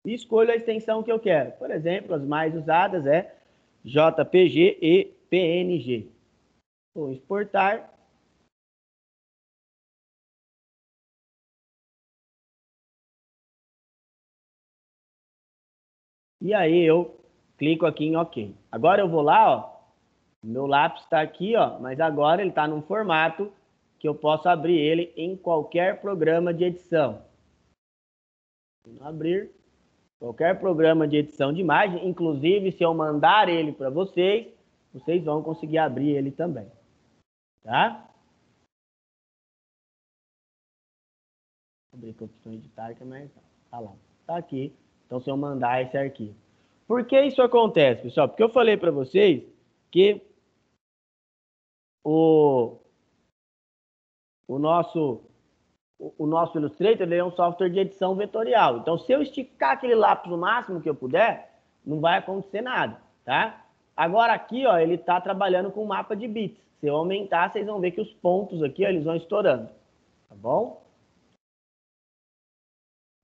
e escolho a extensão que eu quero. Por exemplo, as mais usadas é JPG e PNG. Vou exportar. E aí eu clico aqui em OK. Agora eu vou lá, ó, meu lápis está aqui, ó, mas agora ele está num formato que eu posso abrir ele em qualquer programa de edição. Vou abrir qualquer programa de edição de imagem, inclusive se eu mandar ele para vocês, vocês vão conseguir abrir ele também, tá? Vou abrir aqui a opção editar, que é mais... Tá lá, tá aqui. Então, se eu mandar esse arquivo. Por que isso acontece, pessoal? Porque eu falei para vocês que o nosso Illustrator ele é um software de edição vetorial. Então, se eu esticar aquele lápis no máximo que eu puder, não vai acontecer nada, tá? Agora aqui, ó, ele está trabalhando com mapa de bits. Se eu aumentar, vocês vão ver que os pontos aqui, ó, eles vão estourando, tá bom?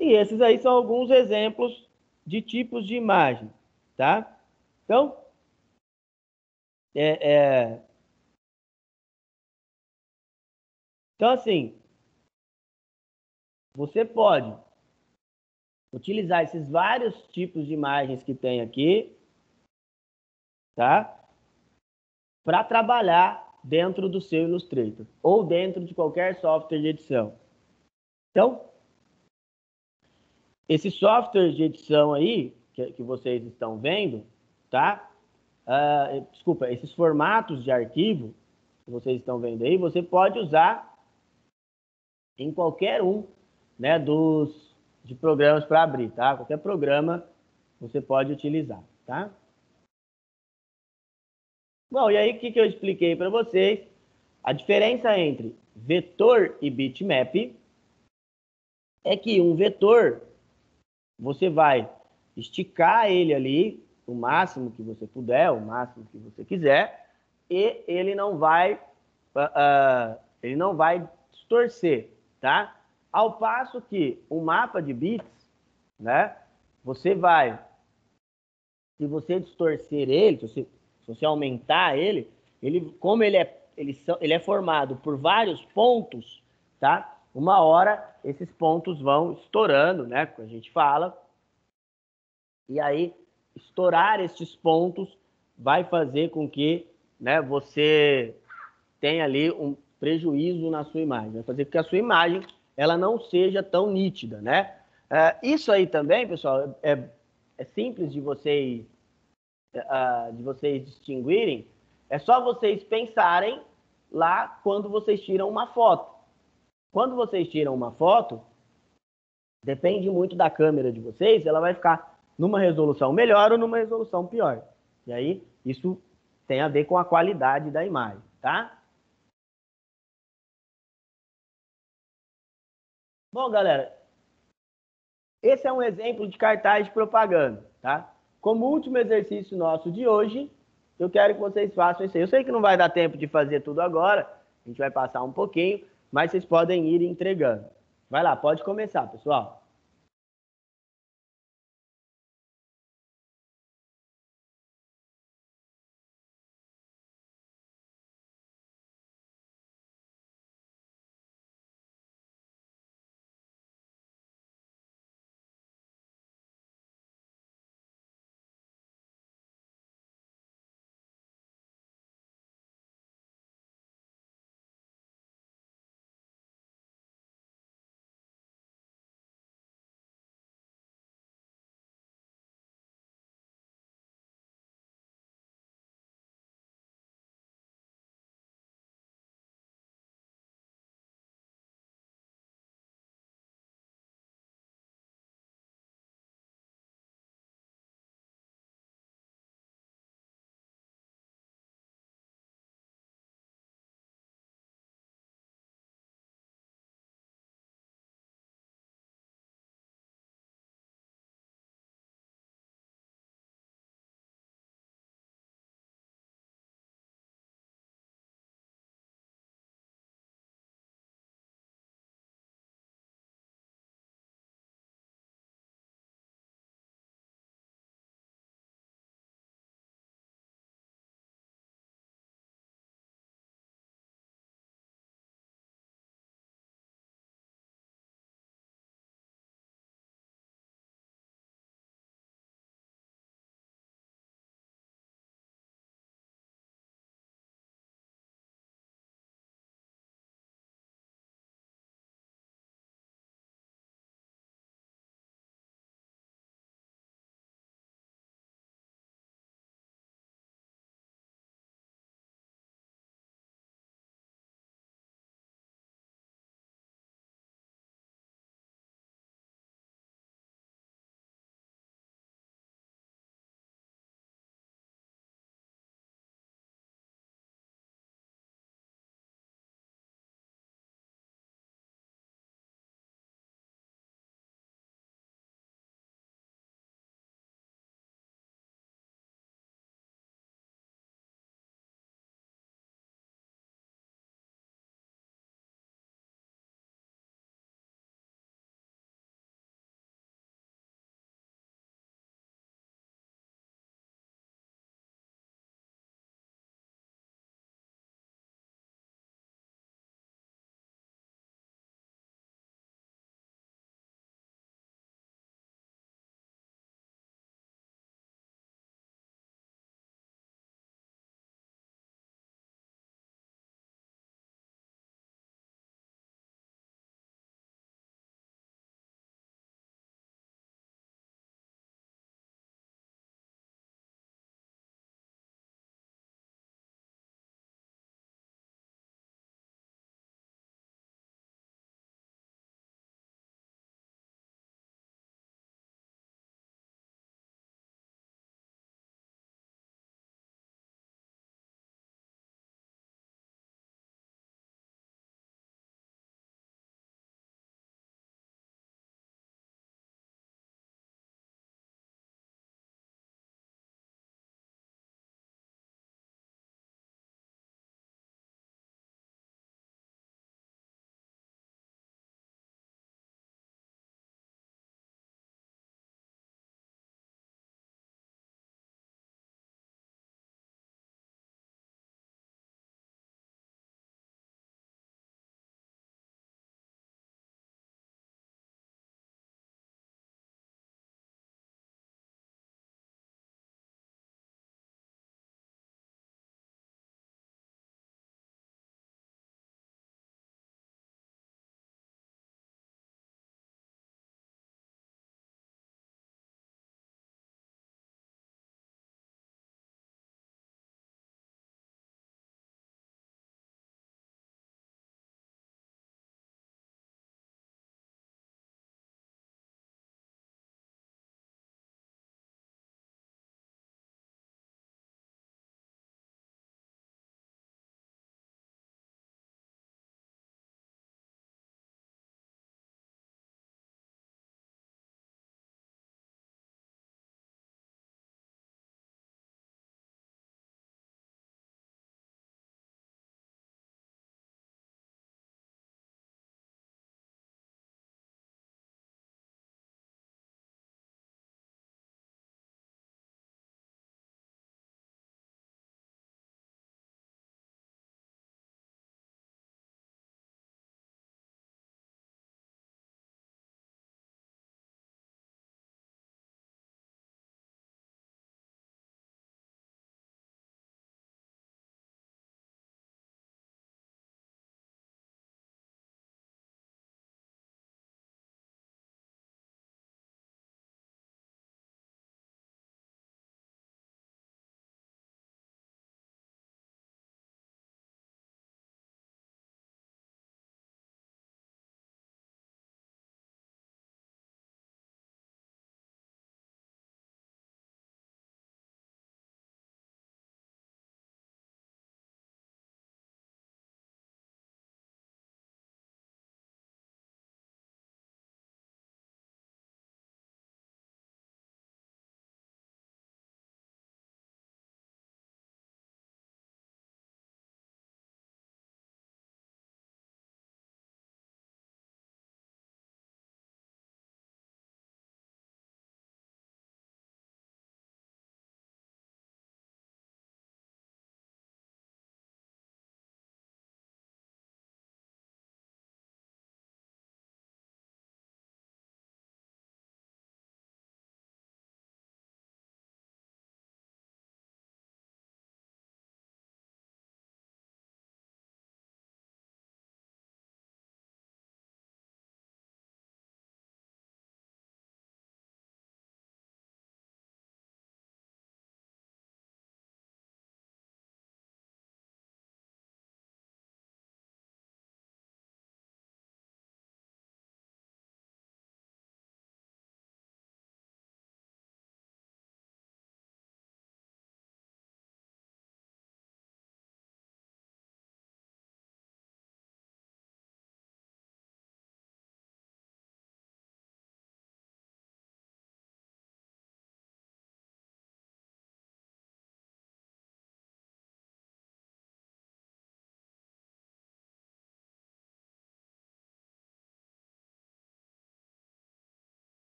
E esses aí são alguns exemplos de tipos de imagem, tá? Então, então assim, você pode utilizar esses vários tipos de imagens que tem aqui, tá? Para trabalhar dentro do seu Illustrator ou dentro de qualquer software de edição. Então, esse software de edição aí que vocês estão vendo, tá? Desculpa, esses formatos de arquivo que vocês estão vendo aí, você pode usar em qualquer um, né, de programas para abrir, tá? Qualquer programa você pode utilizar, tá? Bom, e aí o que eu expliquei para vocês? A diferença entre vetor e bitmap é que um vetor, você vai esticar ele ali o máximo que você puder, o máximo que você quiser, e ele não vai distorcer, tá? Ao passo que o mapa de bits, né, você vai, se você distorcer ele, se você aumentar ele, como ele é formado por vários pontos, tá? Uma hora esses pontos vão estourando, né? Que a gente fala. E aí, estourar estes pontos vai fazer com que, né, você tenha ali um prejuízo na sua imagem. Vai fazer com que a sua imagem ela não seja tão nítida, né? Isso aí também, pessoal, é simples de vocês distinguirem. É só vocês pensarem lá quando vocês tiram uma foto. Quando vocês tiram uma foto, depende muito da câmera de vocês, ela vai ficar numa resolução melhor ou numa resolução pior. E aí, isso tem a ver com a qualidade da imagem, tá? Bom, galera, esse é um exemplo de cartaz de propaganda, tá? Como último exercício nosso de hoje, eu quero que vocês façam isso aí. Eu sei que não vai dar tempo de fazer tudo agora, a gente vai passar um pouquinho, mas vocês podem ir entregando. Vai lá, pode começar, pessoal.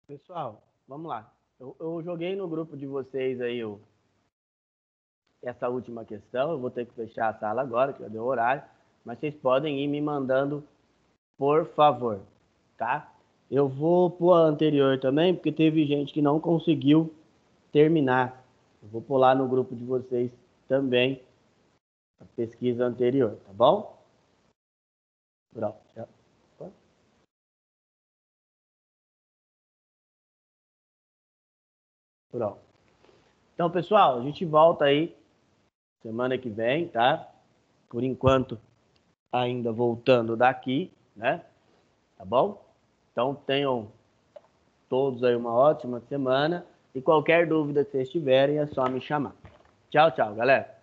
Pessoal, vamos lá. Eu joguei no grupo de vocês aí essa última questão. Eu vou ter que fechar a sala agora, que já deu horário. Mas vocês podem ir me mandando, por favor, tá? Eu vou pôr a anterior também, porque teve gente que não conseguiu terminar. Eu vou pular no grupo de vocês também a pesquisa anterior, tá bom? Pronto. Pronto. Então, pessoal, a gente volta aí semana que vem, tá? Por enquanto, ainda voltando daqui, né? Tá bom? Então, tenham todos aí uma ótima semana. E qualquer dúvida que vocês tiverem, é só me chamar. Tchau, tchau, galera.